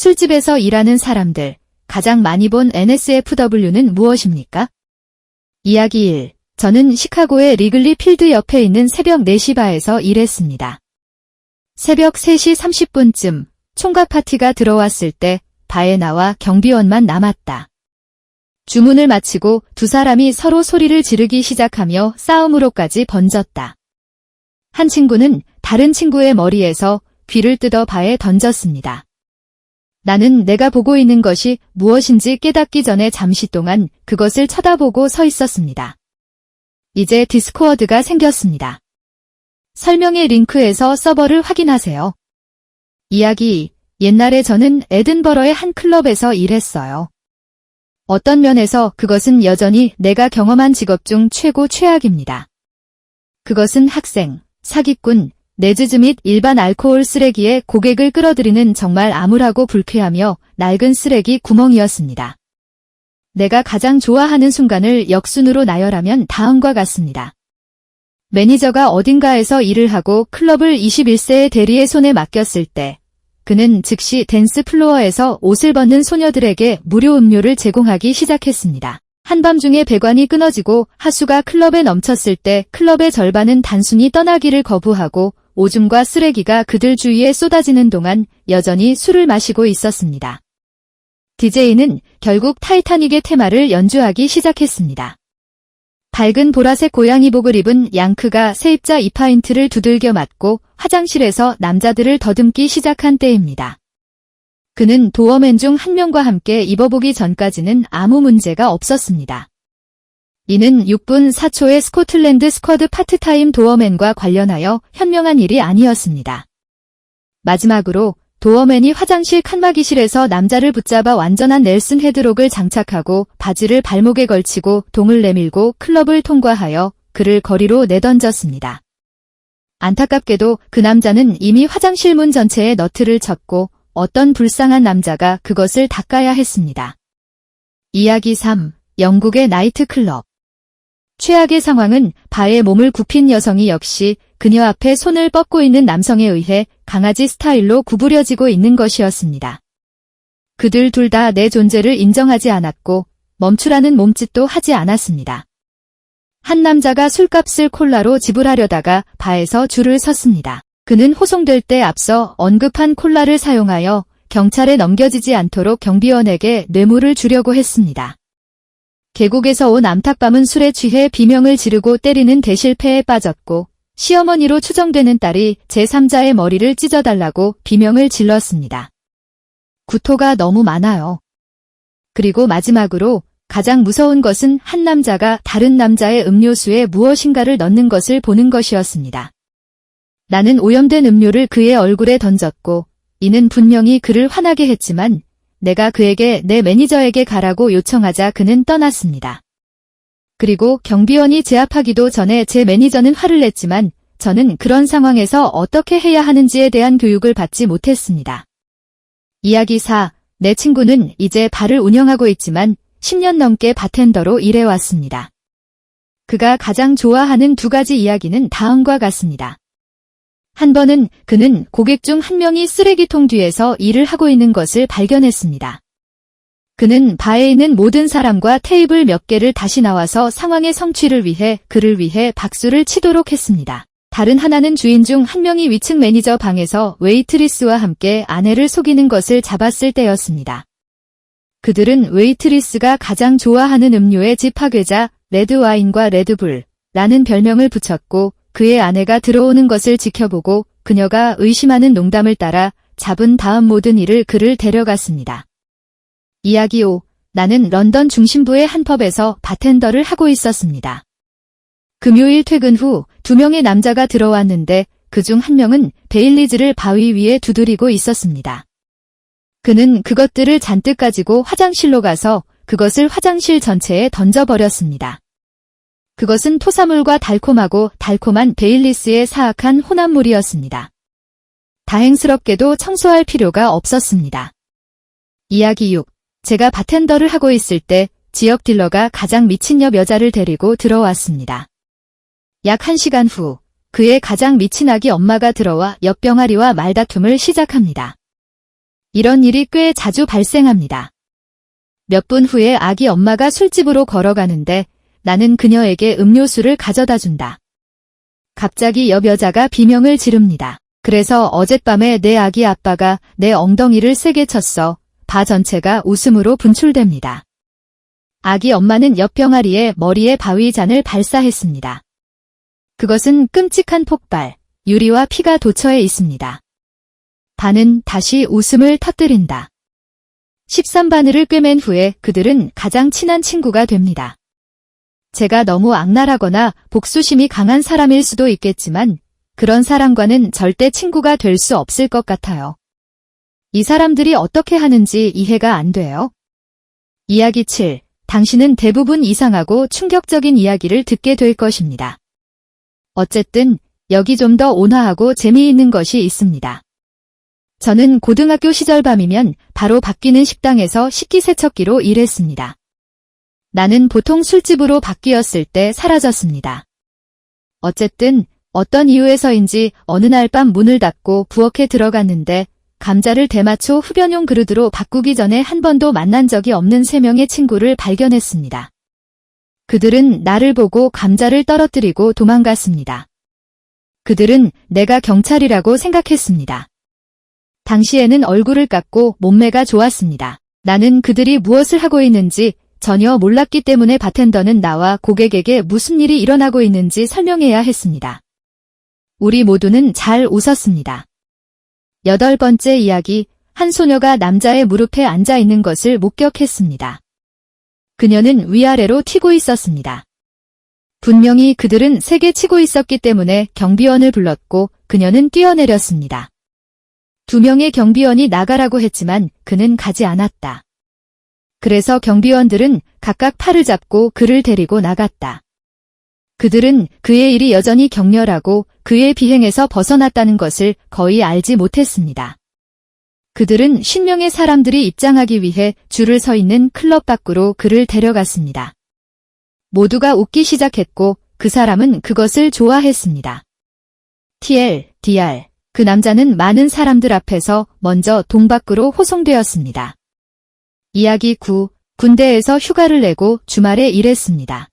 술집에서 일하는 사람들, 가장 많이 본 NSFW는 무엇입니까? 이야기 1. 저는 시카고의 리글리 필드 옆에 있는 새벽 4시 바에서 일했습니다. 새벽 3시 30분쯤 총각 파티가 들어왔을 때 바에 나와 경비원만 남았다. 주문을 마치고 두 사람이 서로 소리를 지르기 시작하며 싸움으로까지 번졌다. 한 친구는 다른 친구의 머리에서 귀를 뜯어 바에 던졌습니다. 나는 내가 보고 있는 것이 무엇인지 깨닫기 전에 잠시 동안 그것을 쳐다보고 서 있었습니다. 이제 디스코드가 생겼습니다. 설명의 링크에서 서버를 확인하세요. 이야기 2. 옛날에 저는 에든버러의 한 클럽에서 일했어요. 어떤 면에서 그것은 여전히 내가 경험한 직업 중 최고 최악입니다. 그것은 학생, 사기꾼, 내주즈 및 일반 알코올 쓰레기에 고객을 끌어들이는 정말 암울하고 불쾌하며 낡은 쓰레기 구멍이었습니다. 내가 가장 좋아하는 순간을 역순으로 나열하면 다음과 같습니다. 매니저가 어딘가에서 일을 하고 클럽을 21세의 대리의 손에 맡겼을 때 그는 즉시 댄스 플로어에서 옷을 벗는 소녀들에게 무료 음료를 제공하기 시작했습니다. 한밤중에 배관이 끊어지고 하수가 클럽에 넘쳤을 때 클럽의 절반은 단순히 떠나기를 거부하고 오줌과 쓰레기가 그들 주위에 쏟아지는 동안 여전히 술을 마시고 있었습니다. DJ는 결국 타이타닉의 테마를 연주하기 시작했습니다. 밝은 보라색 고양이복을 입은 양크가 세입자 2파인트를 두들겨 맞고 화장실에서 남자들을 더듬기 시작한 때입니다. 그는 도어맨 중 한 명과 함께 입어보기 전까지는 아무 문제가 없었습니다. 이는 6분 4초의 스코틀랜드 스쿼드 파트타임 도어맨과 관련하여 현명한 일이 아니었습니다. 마지막으로 도어맨이 화장실 칸막이실에서 남자를 붙잡아 완전한 넬슨 헤드록을 장착하고 바지를 발목에 걸치고 동을 내밀고 클럽을 통과하여 그를 거리로 내던졌습니다. 안타깝게도 그 남자는 이미 화장실 문 전체에 너트를 쳤고 어떤 불쌍한 남자가 그것을 닦아야 했습니다. 이야기 3. 영국의 나이트클럽. 최악의 상황은 바에 몸을 굽힌 여성이 역시 그녀 앞에 손을 뻗고 있는 남성에 의해 강아지 스타일로 구부려지고 있는 것이었습니다. 그들 둘 다 내 존재를 인정하지 않았고 멈추라는 몸짓도 하지 않았습니다. 한 남자가 술값을 콜라로 지불하려다가 바에서 줄을 섰습니다. 그는 호송될 때 앞서 언급한 콜라를 사용하여 경찰에 넘겨지지 않도록 경비원에게 뇌물을 주려고 했습니다. 계곡에서 온 암탉밤은 술에 취해 비명을 지르고 때리는 대실패에 빠졌고 시어머니로 추정되는 딸이 제3자의 머리를 찢어달라고 비명을 질렀습니다. 구토가 너무 많아요. 그리고 마지막으로 가장 무서운 것은 한 남자가 다른 남자의 음료수에 무엇인가를 넣는 것을 보는 것이었습니다. 나는 오염된 음료를 그의 얼굴에 던졌고 이는 분명히 그를 화나게 했지만 내가 그에게 내 매니저에게 가라고 요청하자 그는 떠났습니다. 그리고 경비원이 제압하기도 전에 제 매니저는 화를 냈지만 저는 그런 상황에서 어떻게 해야 하는지에 대한 교육을 받지 못했습니다. 이야기 4. 내 친구는 이제 바를 운영하고 있지만 10년 넘게 바텐더로 일해왔습니다. 그가 가장 좋아하는 두 가지 이야기는 다음과 같습니다. 한 번은 그는 고객 중 한 명이 쓰레기통 뒤에서 일을 하고 있는 것을 발견했습니다. 그는 바에 있는 모든 사람과 테이블 몇 개를 다시 나와서 상황의 성취를 위해 그를 위해 박수를 치도록 했습니다. 다른 하나는 주인 중 한 명이 위층 매니저 방에서 웨이트리스와 함께 아내를 속이는 것을 잡았을 때였습니다. 그들은 웨이트리스가 가장 좋아하는 음료의 집합회자 레드와인과 레드불라는 별명을 붙였고 그의 아내가 들어오는 것을 지켜보고 그녀가 의심하는 농담을 따라 잡은 다음 모든 일을 그를 데려갔습니다. 이야기 5. 나는 런던 중심부의 한 펍에서 바텐더를 하고 있었습니다. 금요일 퇴근 후 2명의 남자가 들어왔는데 그중 한 명은 베일리즈를 바위 위에 두드리고 있었습니다. 그는 그것들을 잔뜩 가지고 화장실로 가서 그것을 화장실 전체에 던져버렸습니다. 그것은 토사물과 달콤한 베일리스의 사악한 혼합물이었습니다. 다행스럽게도 청소할 필요가 없었습니다. 이야기 6. 제가 바텐더를 하고 있을 때 지역 딜러가 가장 미친녀 여자를 데리고 들어왔습니다. 약 1시간 후 그의 가장 미친 아기 엄마가 들어와 옆병아리와 말다툼을 시작합니다. 이런 일이 꽤 자주 발생합니다. 몇 분 후에 아기 엄마가 술집으로 걸어가는데 나는 그녀에게 음료수를 가져다 준다. 갑자기 옆 여자가 비명을 지릅니다. 그래서 어젯밤에 내 아기 아빠가 내 엉덩이를 세게 쳤어. 바 전체가 웃음으로 분출됩니다. 아기 엄마는 옆 병아리에 머리에 바위잔을 발사했습니다. 그것은 끔찍한 폭발, 유리와 피가 도처에 있습니다. 바는 다시 웃음을 터뜨린다. 13바늘을 꿰맨 후에 그들은 가장 친한 친구가 됩니다. 제가 너무 악랄하거나 복수심이 강한 사람일 수도 있겠지만 그런 사람과는 절대 친구가 될 수 없을 것 같아요. 이 사람들이 어떻게 하는지 이해가 안 돼요. 이야기 7. 당신은 대부분 이상하고 충격적인 이야기를 듣게 될 것입니다. 어쨌든 여기 좀 더 온화하고 재미있는 것이 있습니다. 저는 고등학교 시절 밤이면 바로 바뀌는 식당에서 식기세척기로 일했습니다. 나는 보통 술집으로 바뀌었을 때 사라졌습니다. 어쨌든 어떤 이유에서인지 어느 날 밤 문을 닫고 부엌에 들어갔는데 감자를 대마초 흡연용 그릇으로 바꾸기 전에 한 번도 만난 적이 없는 3명의 친구를 발견했습니다. 그들은 나를 보고 감자를 떨어뜨리고 도망갔습니다. 그들은 내가 경찰이라고 생각했습니다. 당시에는 얼굴을 깎고 몸매가 좋았습니다. 나는 그들이 무엇을 하고 있는지 전혀 몰랐기 때문에 바텐더는 나와 고객에게 무슨 일이 일어나고 있는지 설명해야 했습니다. 우리 모두는 잘 웃었습니다. 8번째 이야기, 한 소녀가 남자의 무릎에 앉아 있는 것을 목격했습니다. 그녀는 위아래로 튀고 있었습니다. 분명히 그들은 세게 치고 있었기 때문에 경비원을 불렀고 그녀는 뛰어내렸습니다. 2명의 경비원이 나가라고 했지만 그는 가지 않았다. 그래서 경비원들은 각각 팔을 잡고 그를 데리고 나갔다. 그들은 그의 일이 여전히 격렬하고 그의 비행에서 벗어났다는 것을 거의 알지 못했습니다. 그들은 50명의 사람들이 입장하기 위해 줄을 서 있는 클럽 밖으로 그를 데려갔습니다. 모두가 웃기 시작했고 그 사람은 그것을 좋아했습니다. TLDR, 그 남자는 많은 사람들 앞에서 먼저 동 밖으로 호송되었습니다. 이야기 9, 군대에서 휴가를 내고 주말에 일했습니다.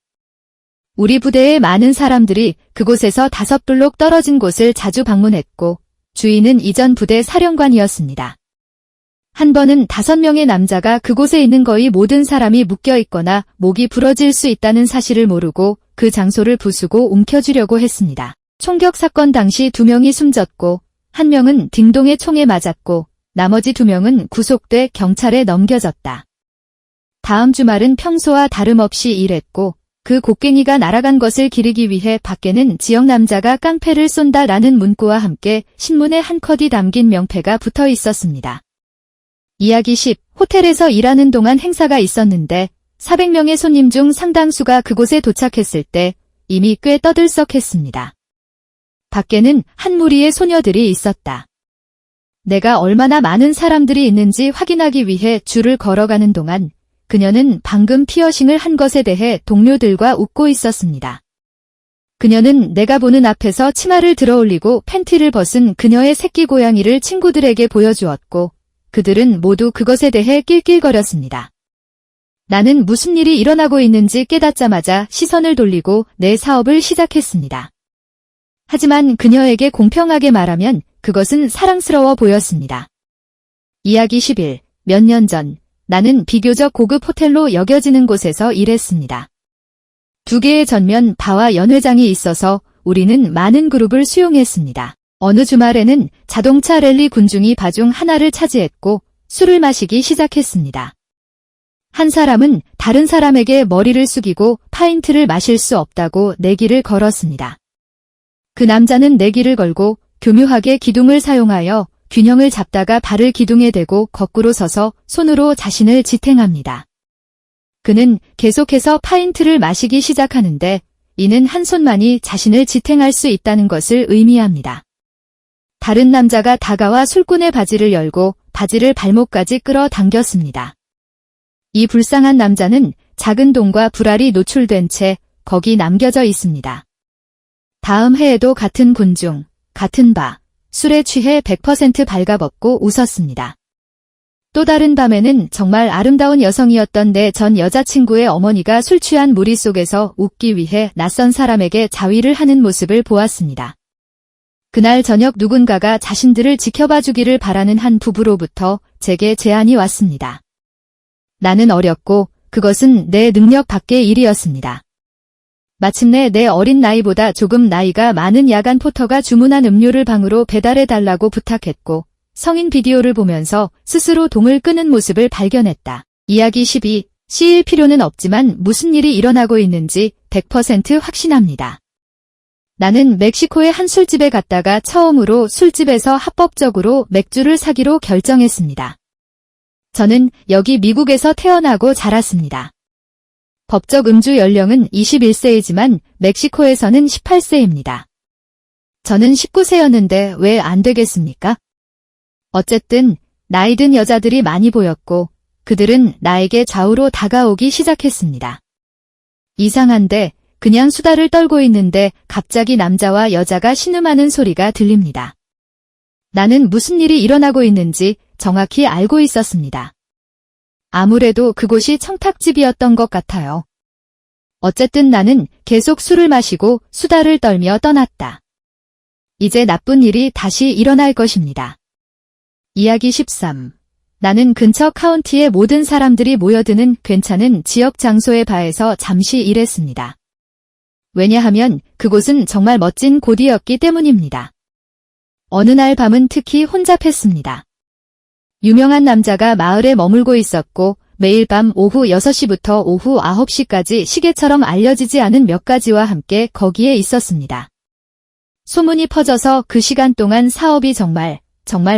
우리 부대의 많은 사람들이 그곳에서 5블록 떨어진 곳을 자주 방문했고 주인은 이전 부대 사령관이었습니다. 한 번은 5명의 남자가 그곳에 있는 거의 모든 사람이 묶여 있거나 목이 부러질 수 있다는 사실을 모르고 그 장소를 부수고 움켜쥐려고 했습니다. 총격 사건 당시 2명이 숨졌고 1명은 딩동의 총에 맞았고 나머지 2명은 구속돼 경찰에 넘겨졌다. 다음 주말은 평소와 다름없이 일했고 그 곡괭이가 날아간 것을 기리기 위해 밖에는 지역 남자가 깡패를 쏜다라는 문구와 함께 신문에 한 컷이 담긴 명패가 붙어 있었습니다. 이야기 10. 호텔에서 일하는 동안 행사가 있었는데 400명의 손님 중 상당수가 그곳에 도착했을 때 이미 꽤 떠들썩했습니다. 밖에는 한 무리의 소녀들이 있었다. 내가 얼마나 많은 사람들이 있는지 확인하기 위해 줄을 걸어가는 동안 그녀는 방금 피어싱을 한 것에 대해 동료들과 웃고 있었습니다. 그녀는 내가 보는 앞에서 치마를 들어올리고 팬티를 벗은 그녀의 새끼 고양이를 친구들에게 보여주었고 그들은 모두 그것에 대해 낄낄거렸습니다. 나는 무슨 일이 일어나고 있는지 깨닫자마자 시선을 돌리고 내 사업을 시작했습니다. 하지만 그녀에게 공평하게 말하면 그것은 사랑스러워 보였습니다. 이야기 11. 몇 년 전 나는 비교적 고급 호텔로 여겨지는 곳에서 일했습니다. 2개의 전면 바와 연회장이 있어서 우리는 많은 그룹을 수용했습니다. 어느 주말에는 자동차 랠리 군중이 바 중 하나를 차지했고 술을 마시기 시작했습니다. 한 사람은 다른 사람에게 머리를 숙이고 파인트를 마실 수 없다고 내기를 걸었습니다. 그 남자는 내기를 걸고 교묘하게 기둥을 사용하여 균형을 잡다가 발을 기둥에 대고 거꾸로 서서 손으로 자신을 지탱합니다. 그는 계속해서 파인트를 마시기 시작하는데 이는 한 손만이 자신을 지탱할 수 있다는 것을 의미합니다. 다른 남자가 다가와 술꾼의 바지를 열고 바지를 발목까지 끌어당겼습니다. 이 불쌍한 남자는 작은 동과 불알이 노출된 채 거기 남겨져 있습니다. 다음 해에도 같은 군중, 같은 바, 술에 취해 100% 발가벗고 웃었습니다. 또 다른 밤에는 정말 아름다운 여성이었던 내 전 여자친구의 어머니가 술 취한 무리 속에서 웃기 위해 낯선 사람에게 자위를 하는 모습을 보았습니다. 그날 저녁 누군가가 자신들을 지켜봐 주기를 바라는 한 부부로부터 제게 제안이 왔습니다. 나는 어렸고 그것은 내 능력 밖의 일이었습니다. 마침내 내 어린 나이보다 조금 나이가 많은 야간 포터가 주문한 음료를 방으로 배달해달라고 부탁했고 성인 비디오를 보면서 스스로 동을 끄는 모습을 발견했다. 이야기 12. C일 필요는 없지만 무슨 일이 일어나고 있는지 100% 확신합니다. 나는 멕시코의 한 술집에 갔다가 처음으로 술집에서 합법적으로 맥주를 사기로 결정했습니다. 저는 여기 미국에서 태어나고 자랐습니다. 법적 음주 연령은 21세이지만 멕시코에서는 18세입니다. 저는 19세였는데 왜 안 되겠습니까? 어쨌든 나이 든 여자들이 많이 보였고 그들은 나에게 좌우로 다가오기 시작했습니다. 이상한데 그냥 수다를 떨고 있는데 갑자기 남자와 여자가 신음하는 소리가 들립니다. 나는 무슨 일이 일어나고 있는지 정확히 알고 있었습니다. 아무래도 그곳이 청탁집이었던 것 같아요. 어쨌든 나는 계속 술을 마시고 수다를 떨며 떠났다. 이제 나쁜 일이 다시 일어날 것입니다. 이야기 13. 나는 근처 카운티의 모든 사람들이 모여드는 괜찮은 지역 장소의 바에서 잠시 일했습니다. 왜냐하면 그곳은 정말 멋진 곳이었기 때문입니다. 어느 날 밤은 특히 혼잡했습니다. 유명한 남자가 마을에 머물고 있었고 매일 밤 오후 6시부터 오후 9시까지 시계처럼 알려지지 않은 몇 가지와 함께 거기에 있었습니다. 소문이 퍼져서 그 시간 동안 사업이 정말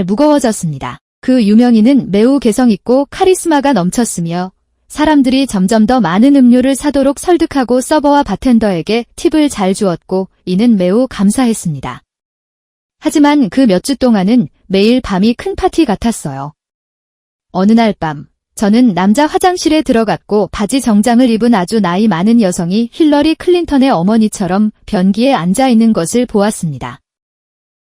무거워졌습니다. 그 유명인은 매우 개성있고 카리스마가 넘쳤으며 사람들이 점점 더 많은 음료를 사도록 설득하고 서버와 바텐더에게 팁을 잘 주었고 이는 매우 감사했습니다. 하지만 그 몇 주 동안은 매일 밤이 큰 파티 같았어요. 어느 날 밤 저는 남자 화장실에 들어갔고 바지 정장을 입은 아주 나이 많은 여성이 힐러리 클린턴의 어머니처럼 변기에 앉아 있는 것을 보았습니다.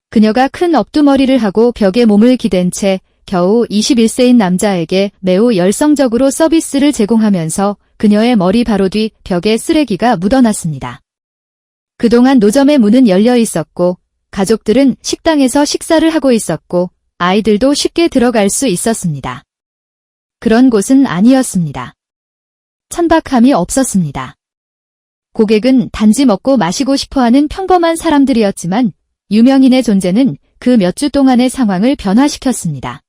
그녀가 큰 업두머리를 하고 벽에 몸을 기댄 채 겨우 21세인 남자에게 매우 열성적으로 서비스를 제공하면서 그녀의 머리 바로 뒤 벽에 쓰레기가 묻어났습니다. 그동안 노점의 문은 열려 있었고 가족들은 식당에서 식사를 하고 있었고 아이들도 쉽게 들어갈 수 있었습니다. 그런 곳은 아니었습니다. 천박함이 없었습니다. 고객은 단지 먹고 마시고 싶어하는 평범한 사람들이었지만 유명인의 존재는 그 몇 주 동안의 상황을 변화시켰습니다.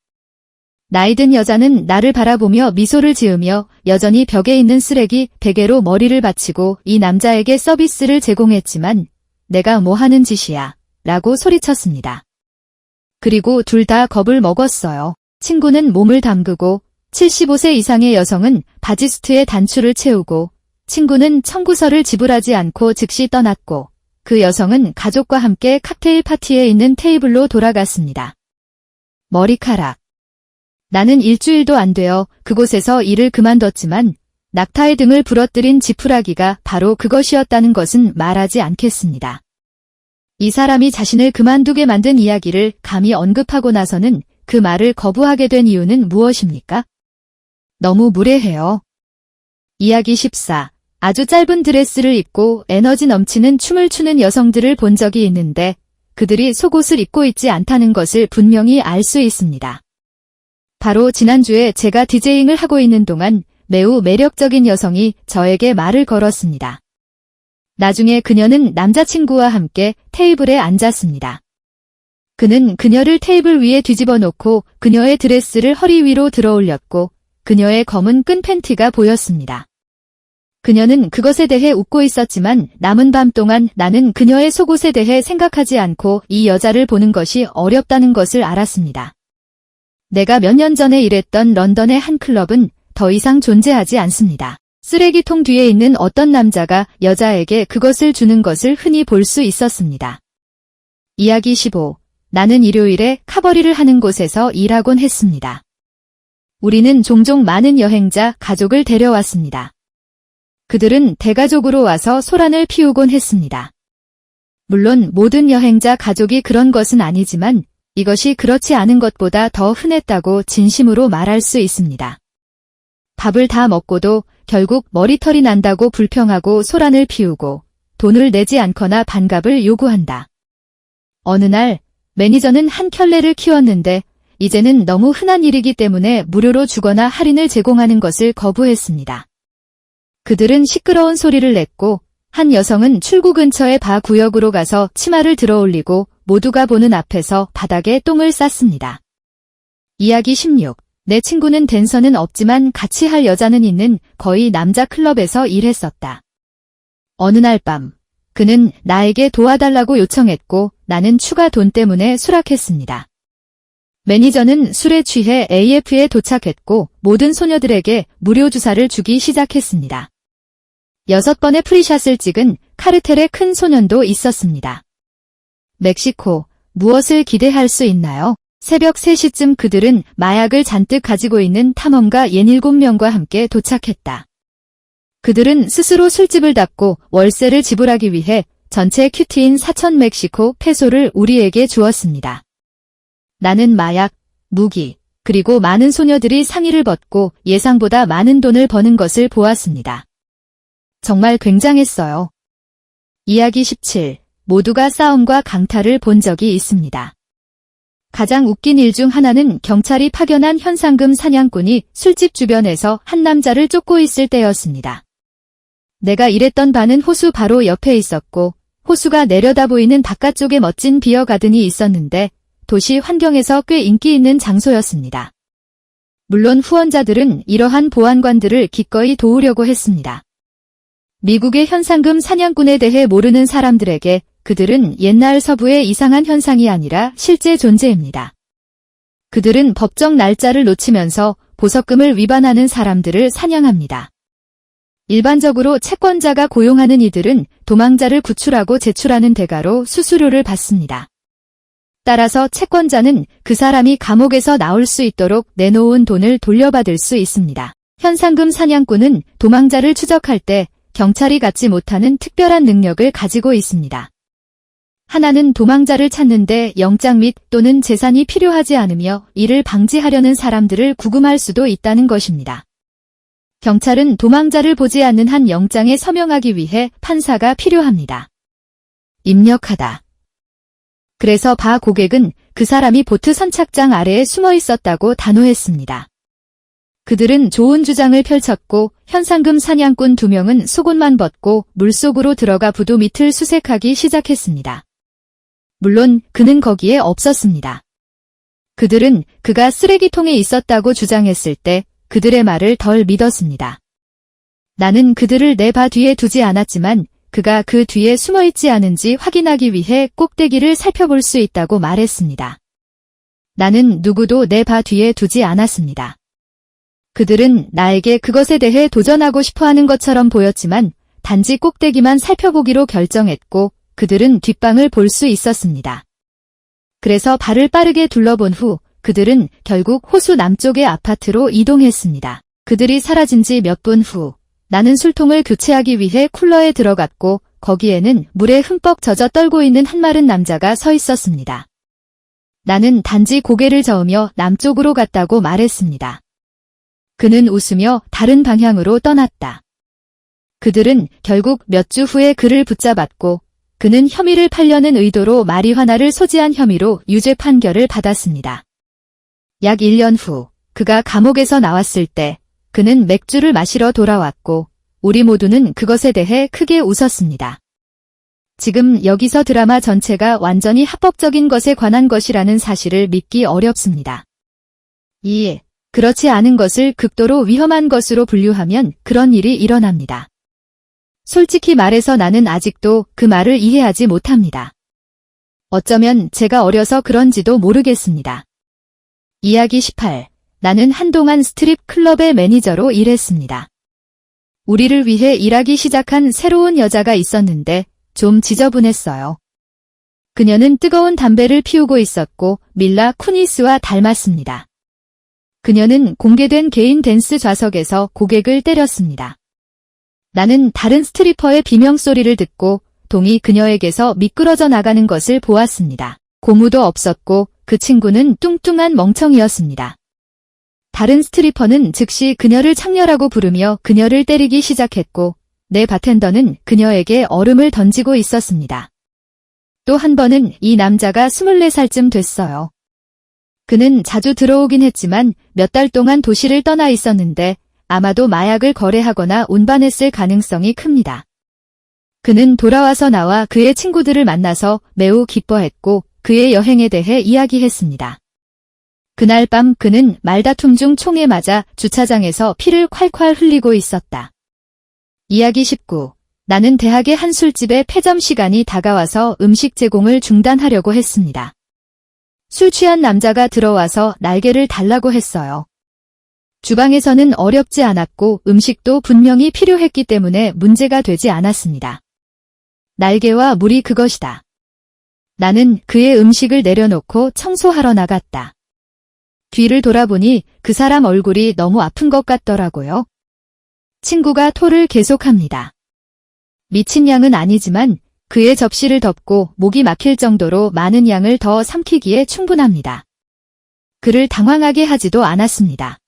나이든 여자는 나를 바라보며 미소를 지으며 여전히 벽에 있는 쓰레기 베개로 머리를 받치고 이 남자에게 서비스를 제공했지만 내가 뭐 하는 짓이야 라고 소리쳤습니다. 그리고 둘 다 겁을 먹었어요. 친구는 몸을 담그고 75세 이상의 여성은 바지수트에 단추를 채우고 친구는 청구서를 지불하지 않고 즉시 떠났고 그 여성은 가족과 함께 칵테일 파티에 있는 테이블로 돌아갔습니다. 머리카락. 나는 일주일도 안 되어 그곳에서 일을 그만뒀지만 낙타의 등을 부러뜨린 지푸라기가 바로 그것이었다는 것은 말하지 않겠습니다. 이 사람이 자신을 그만두게 만든 이야기를 감히 언급하고 나서는 그 말을 거부하게 된 이유는 무엇입니까? 너무 무례해요. 이야기 14. 아주 짧은 드레스를 입고 에너지 넘치는 춤을 추는 여성들을 본 적이 있는데 그들이 속옷을 입고 있지 않다는 것을 분명히 알 수 있습니다. 바로 지난주에 제가 디제잉을 하고 있는 동안 매우 매력적인 여성이 저에게 말을 걸었습니다. 나중에 그녀는 남자친구와 함께 테이블에 앉았습니다. 그는 그녀를 테이블 위에 뒤집어 놓고 그녀의 드레스를 허리 위로 들어올렸고 그녀의 검은 끈 팬티가 보였습니다. 그녀는 그것에 대해 웃고 있었지만 남은 밤 동안 나는 그녀의 속옷에 대해 생각하지 않고 이 여자를 보는 것이 어렵다는 것을 알았습니다. 내가 몇 년 전에 일했던 런던의 한 클럽은 더 이상 존재하지 않습니다. 쓰레기통 뒤에 있는 어떤 남자가 여자에게 그것을 주는 것을 흔히 볼 수 있었습니다. 이야기 15. 나는 일요일에 카버리를 하는 곳에서 일하곤 했습니다. 우리는 종종 많은 여행자 가족을 데려왔습니다. 그들은 대가족으로 와서 소란을 피우곤 했습니다. 물론 모든 여행자 가족이 그런 것은 아니지만 이것이 그렇지 않은 것보다 더 흔했다고 진심으로 말할 수 있습니다. 밥을 다 먹고도 결국 머리털이 난다고 불평하고 소란을 피우고 돈을 내지 않거나 반값을 요구한다. 어느 날 매니저는 한 켤레를 키웠는데 이제는 너무 흔한 일이기 때문에 무료로 주거나 할인을 제공하는 것을 거부했습니다. 그들은 시끄러운 소리를 냈고 한 여성은 출구 근처의 바 구역으로 가서 치마를 들어올리고 모두가 보는 앞에서 바닥에 똥을 쌌습니다. 이야기 16. 내 친구는 댄서는 없지만 같이 할 여자는 있는 거의 남자 클럽에서 일했었다. 어느 날 밤, 그는 나에게 도와달라고 요청했고 나는 추가 돈 때문에 수락했습니다. 매니저는 술에 취해 AF에 도착했고 모든 소녀들에게 무료 주사를 주기 시작했습니다. 6번의 프리샷을 찍은 카르텔의 큰 소년도 있었습니다. 멕시코, 무엇을 기대할 수 있나요? 새벽 3시쯤 그들은 마약을 잔뜩 가지고 있는 탐험가 67명과 함께 도착했다. 그들은 스스로 술집을 닫고 월세를 지불하기 위해 전체 큐티인 4,000 멕시코 페소를 우리에게 주었습니다. 나는 마약, 무기, 그리고 많은 소녀들이 상의를 벗고 예상보다 많은 돈을 버는 것을 보았습니다. 정말 굉장했어요. 이야기 17. 모두가 싸움과 강탈을 본 적이 있습니다. 가장 웃긴 일 중 하나는 경찰이 파견한 현상금 사냥꾼이 술집 주변에서 한 남자를 쫓고 있을 때였습니다. 내가 일했던 바는 호수 바로 옆에 있었고 호수가 내려다 보이는 바깥쪽에 멋진 비어 가든이 있었는데 도시 환경에서 꽤 인기 있는 장소였습니다. 물론 후원자들은 이러한 보안관들을 기꺼이 도우려고 했습니다. 미국의 현상금 사냥꾼에 대해 모르는 사람들에게 그들은 옛날 서부의 이상한 현상이 아니라 실제 존재입니다. 그들은 법정 날짜를 놓치면서 보석금을 위반하는 사람들을 사냥합니다. 일반적으로 채권자가 고용하는 이들은 도망자를 구출하고 제출하는 대가로 수수료를 받습니다. 따라서 채권자는 그 사람이 감옥에서 나올 수 있도록 내놓은 돈을 돌려받을 수 있습니다. 현상금 사냥꾼은 도망자를 추적할 때 경찰이 갖지 못하는 특별한 능력을 가지고 있습니다. 하나는 도망자를 찾는데 영장 및 또는 재산이 필요하지 않으며 이를 방지하려는 사람들을 구금할 수도 있다는 것입니다. 경찰은 도망자를 보지 않는 한 영장에 서명하기 위해 판사가 필요합니다. 입력하다. 그래서 바 고객은 그 사람이 보트 선착장 아래에 숨어 있었다고 단호했습니다. 그들은 좋은 주장을 펼쳤고 현상금 사냥꾼 2명은 속옷만 벗고 물속으로 들어가 부두 밑을 수색하기 시작했습니다. 물론 그는 거기에 없었습니다. 그들은 그가 쓰레기통에 있었다고 주장했을 때 그들의 말을 덜 믿었습니다. 나는 그들을 내 바 뒤에 두지 않았지만 그가 그 뒤에 숨어있지 않은지 확인하기 위해 꼭대기를 살펴볼 수 있다고 말했습니다. 나는 누구도 내 바 뒤에 두지 않았습니다. 그들은 나에게 그것에 대해 도전하고 싶어하는 것처럼 보였지만 단지 꼭대기만 살펴보기로 결정했고 그들은 뒷방을 볼 수 있었습니다. 그래서 발을 빠르게 둘러본 후 그들은 결국 호수 남쪽의 아파트로 이동했습니다. 그들이 사라진 지 몇 분 후 나는 술통을 교체하기 위해 쿨러에 들어갔고 거기에는 물에 흠뻑 젖어 떨고 있는 한 마른 남자가 서 있었습니다. 나는 단지 고개를 저으며 남쪽으로 갔다고 말했습니다. 그는 웃으며 다른 방향으로 떠났다. 그들은 결국 몇 주 후에 그를 붙잡았고 그는 혐의를 팔려는 의도로 마리화나를 소지한 혐의로 유죄 판결을 받았습니다. 약 1년 후 그가 감옥에서 나왔을 때 그는 맥주를 마시러 돌아왔고 우리 모두는 그것에 대해 크게 웃었습니다. 지금 여기서 드라마 전체가 완전히 합법적인 것에 관한 것이라는 사실을 믿기 어렵습니다. 그렇지 않은 것을 극도로 위험한 것으로 분류하면 그런 일이 일어납니다. 솔직히 말해서 나는 아직도 그 말을 이해하지 못합니다. 어쩌면 제가 어려서 그런지도 모르겠습니다. 이야기 18. 나는 한동안 스트립 클럽의 매니저로 일했습니다. 우리를 위해 일하기 시작한 새로운 여자가 있었는데 좀 지저분했어요. 그녀는 뜨거운 담배를 피우고 있었고 밀라 쿠니스와 닮았습니다. 그녀는 공개된 개인 댄스 좌석에서 고객을 때렸습니다. 나는 다른 스트리퍼의 비명소리를 듣고 동이 그녀에게서 미끄러져 나가는 것을 보았습니다. 고무도 없었고 그 친구는 뚱뚱한 멍청이였습니다. 다른 스트리퍼는 즉시 그녀를 창녀라고 부르며 그녀를 때리기 시작했고 내 바텐더는 그녀에게 얼음을 던지고 있었습니다. 또 한 번은 이 남자가 24살쯤 됐어요. 그는 자주 들어오긴 했지만 몇 달 동안 도시를 떠나 있었는데 아마도 마약을 거래하거나 운반했을 가능성이 큽니다. 그는 돌아와서 나와 그의 친구들을 만나서 매우 기뻐했고 그의 여행에 대해 이야기했습니다. 그날 밤 그는 말다툼 중 총에 맞아 주차장에서 피를 콸콸 흘리고 있었다. 이야기 19. 나는 대학의 한 술집에 폐점 시간이 다가와서 음식 제공을 중단하려고 했습니다. 술 취한 남자가 들어와서 날개를 달라고 했어요. 주방에서는 어렵지 않았고 음식도 분명히 필요했기 때문에 문제가 되지 않았습니다. 날개와 물이 그것이다. 나는 그의 음식을 내려놓고 청소하러 나갔다. 뒤를 돌아보니 그 사람 얼굴이 너무 아픈 것 같더라고요. 친구가 토를 계속합니다. 미친 양은 아니지만 그의 접시를 덮고 목이 막힐 정도로 많은 양을 더 삼키기에 충분합니다. 그를 당황하게 하지도 않았습니다.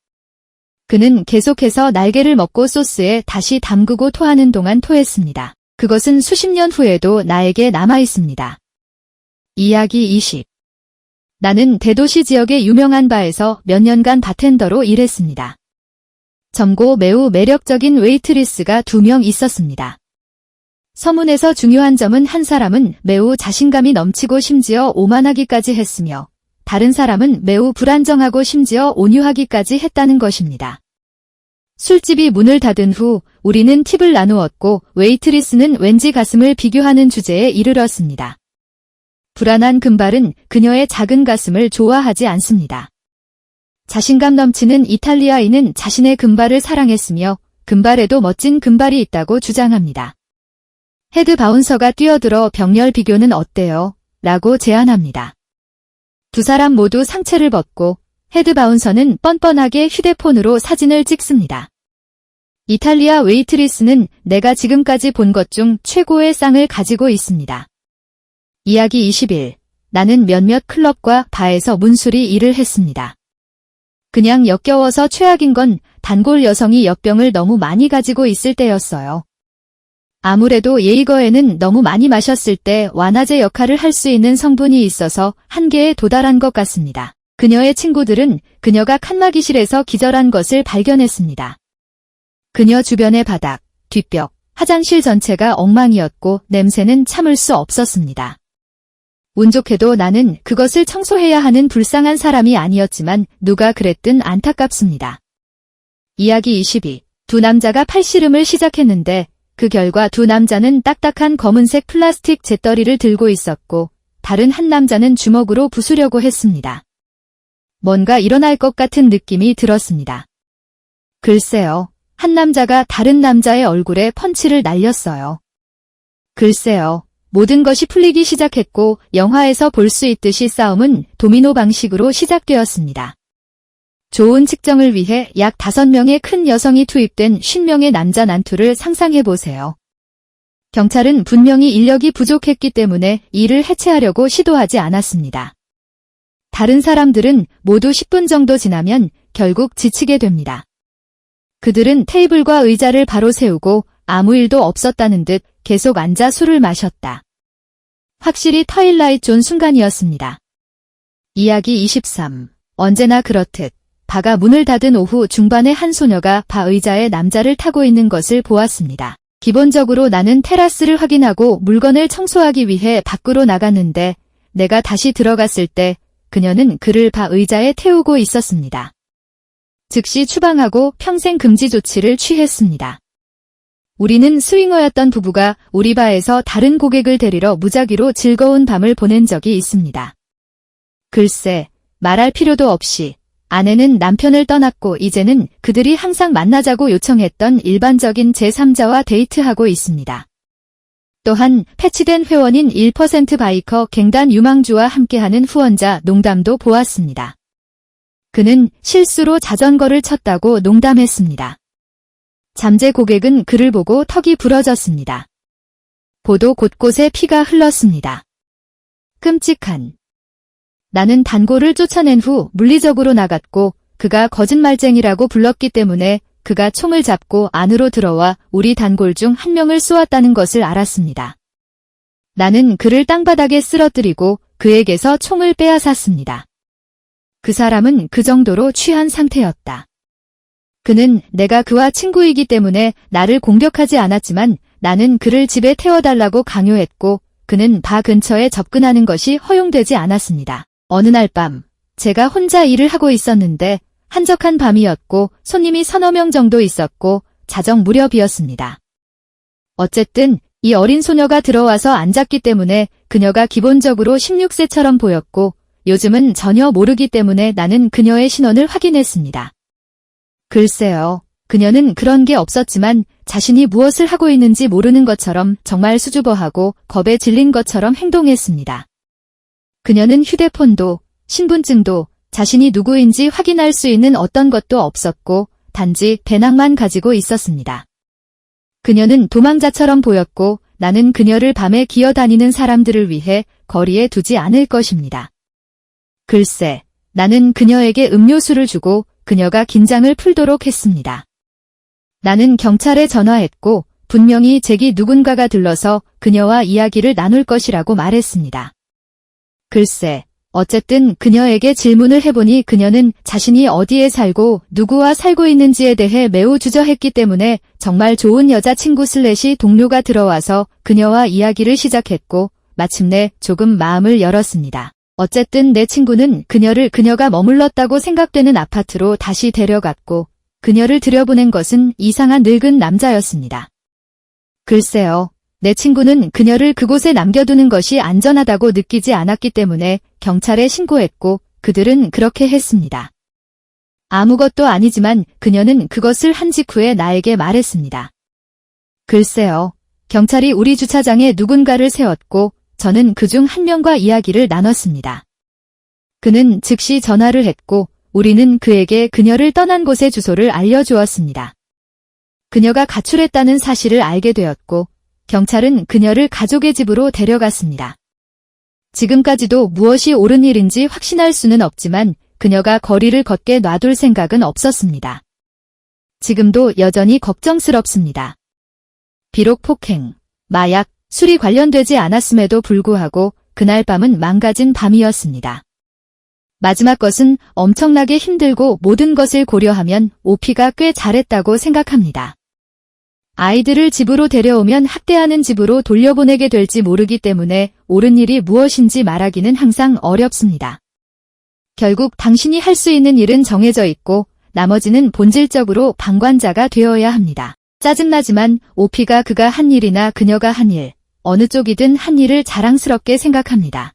그는 계속해서 날개를 먹고 소스에 다시 담그고 토하는 동안 토했습니다. 그것은 수십 년 후에도 나에게 남아있습니다. 이야기 20. 나는 대도시 지역의 유명한 바에서 몇 년간 바텐더로 일했습니다. 젊고 매우 매력적인 웨이트리스가 2명 있었습니다. 서문에서 중요한 점은 한 사람은 매우 자신감이 넘치고 심지어 오만하기까지 했으며 다른 사람은 매우 불안정하고 심지어 온유하기까지 했다는 것입니다. 술집이 문을 닫은 후 우리는 팁을 나누었고 웨이트리스는 왠지 가슴을 비교하는 주제에 이르렀습니다. 불안한 금발은 그녀의 작은 가슴을 좋아하지 않습니다. 자신감 넘치는 이탈리아인은 자신의 금발을 사랑했으며 금발에도 멋진 금발이 있다고 주장합니다. 헤드 바운서가 뛰어들어 병렬 비교는 어때요? 라고 제안합니다. 두 사람 모두 상체를 벗고 헤드 바운서는 뻔뻔하게 휴대폰으로 사진을 찍습니다. 이탈리아 웨이트리스는 내가 지금까지 본 것 중 최고의 쌍을 가지고 있습니다. 이야기 21. 나는 몇몇 클럽과 바에서 문수리 일을 했습니다. 그냥 역겨워서 최악인 건 단골 여성이 엿병을 너무 많이 가지고 있을 때였어요. 아무래도 예이거에는 너무 많이 마셨을 때 완화제 역할을 할 수 있는 성분이 있어서 한계에 도달한 것 같습니다. 그녀의 친구들은 그녀가 칸막이실에서 기절한 것을 발견했습니다. 그녀 주변의 바닥, 뒷벽, 화장실 전체가 엉망이었고 냄새는 참을 수 없었습니다. 운 좋게도 나는 그것을 청소해야 하는 불쌍한 사람이 아니었지만 누가 그랬든 안타깝습니다. 이야기 22. 두 남자가 팔씨름을 시작했는데 그 결과 두 남자는 딱딱한 검은색 플라스틱 재떨이를 들고 있었고 다른 한 남자는 주먹으로 부수려고 했습니다. 뭔가 일어날 것 같은 느낌이 들었습니다. 글쎄요. 한 남자가 다른 남자의 얼굴에 펀치를 날렸어요. 글쎄요. 모든 것이 풀리기 시작했고 영화에서 볼 수 있듯이 싸움은 도미노 방식으로 시작되었습니다. 좋은 측정을 위해 약 5명의 큰 여성이 투입된 50명의 남자 난투를 상상해보세요. 경찰은 분명히 인력이 부족했기 때문에 이를 해체하려고 시도하지 않았습니다. 다른 사람들은 모두 10분 정도 지나면 결국 지치게 됩니다. 그들은 테이블과 의자를 바로 세우고 아무 일도 없었다는 듯 계속 앉아 술을 마셨다. 확실히 터일라이트 존 순간이었습니다. 이야기 23. 언제나 그렇듯 바가 문을 닫은 오후 중반에 한 소녀가 바 의자에 남자를 타고 있는 것을 보았습니다. 기본적으로 나는 테라스를 확인하고 물건을 청소하기 위해 밖으로 나갔는데 내가 다시 들어갔을 때 그녀는 그를 바 의자에 태우고 있었습니다. 즉시 추방하고 평생 금지 조치를 취했습니다. 우리는 스윙어였던 부부가 우리 바에서 다른 고객을 데리러 무작위로 즐거운 밤을 보낸 적이 있습니다. 글쎄, 말할 필요도 없이 아내는 남편을 떠났고 이제는 그들이 항상 만나자고 요청했던 일반적인 제3자와 데이트하고 있습니다. 또한 패치된 회원인 1% 바이커 갱단 유망주와 함께하는 후원자 농담도 보았습니다. 그는 실수로 자전거를 쳤다고 농담했습니다. 잠재 고객은 그를 보고 턱이 부러졌습니다. 보도 곳곳에 피가 흘렀습니다. 끔찍한 나는 단골을 쫓아낸 후 물리적으로 나갔고 그가 거짓말쟁이라고 불렀기 때문에 그가 총을 잡고 안으로 들어와 우리 단골 중 한 명을 쏘았다는 것을 알았습니다. 나는 그를 땅바닥에 쓰러뜨리고 그에게서 총을 빼앗았습니다. 그 사람은 그 정도로 취한 상태였다. 그는 내가 그와 친구이기 때문에 나를 공격하지 않았지만 나는 그를 집에 태워달라고 강요했고 그는 바 근처에 접근하는 것이 허용되지 않았습니다. 어느 날 밤 제가 혼자 일을 하고 있었는데 한적한 밤이었고 손님이 서너 명 정도 있었고 자정 무렵이었습니다. 어쨌든 이 어린 소녀가 들어와서 앉았기 때문에 그녀가 기본적으로 16세처럼 보였고 요즘은 전혀 모르기 때문에 나는 그녀의 신원을 확인했습니다. 글쎄요. 그녀는 그런 게 없었지만 자신이 무엇을 하고 있는지 모르는 것처럼 정말 수줍어하고 겁에 질린 것처럼 행동했습니다. 그녀는 휴대폰도 신분증도 자신이 누구인지 확인할 수 있는 어떤 것도 없었고 단지 배낭만 가지고 있었습니다. 그녀는 도망자처럼 보였고 나는 그녀를 밤에 기어다니는 사람들을 위해 거리에 두지 않을 것입니다. 글쎄, 나는 그녀에게 음료수를 주고 그녀가 긴장을 풀도록 했습니다. 나는 경찰에 전화했고 분명히 잭이 누군가가 들러서 그녀와 이야기를 나눌 것이라고 말했습니다. 글쎄, 어쨌든 그녀에게 질문을 해보니 그녀는 자신이 어디에 살고 누구와 살고 있는지에 대해 매우 주저했기 때문에 정말 좋은 여자친구 / 동료가 들어와서 그녀와 이야기를 시작했고 마침내 조금 마음을 열었습니다. 어쨌든 내 친구는 그녀를 그녀가 머물렀다고 생각되는 아파트로 다시 데려갔고 그녀를 들여보낸 것은 이상한 늙은 남자였습니다. 글쎄요. 내 친구는 그녀를 그곳에 남겨두는 것이 안전하다고 느끼지 않았기 때문에 경찰에 신고했고 그들은 그렇게 했습니다. 아무것도 아니지만 그녀는 그것을 한 직후에 나에게 말했습니다. 글쎄요. 경찰이 우리 주차장에 누군가를 세웠고 저는 그중 한 명과 이야기를 나눴습니다. 그는 즉시 전화를 했고 우리는 그에게 그녀를 떠난 곳의 주소를 알려주었습니다. 그녀가 가출했다는 사실을 알게 되었고 경찰은 그녀를 가족의 집으로 데려갔습니다. 지금까지도 무엇이 옳은 일인지 확신할 수는 없지만 그녀가 거리를 걷게 놔둘 생각은 없었습니다. 지금도 여전히 걱정스럽습니다. 비록 폭행, 마약, 술이 관련되지 않았음에도 불구하고 그날 밤은 망가진 밤이었습니다. 마지막 것은 엄청나게 힘들고 모든 것을 고려하면 오피가 꽤 잘했다고 생각합니다. 아이들을 집으로 데려오면 학대하는 집으로 돌려보내게 될지 모르기 때문에 옳은 일이 무엇인지 말하기는 항상 어렵습니다. 결국 당신이 할 수 있는 일은 정해져 있고 나머지는 본질적으로 방관자가 되어야 합니다. 짜증나지만 오피가 그가 한 일이나 그녀가 한 일, 어느 쪽이든 한 일을 자랑스럽게 생각합니다.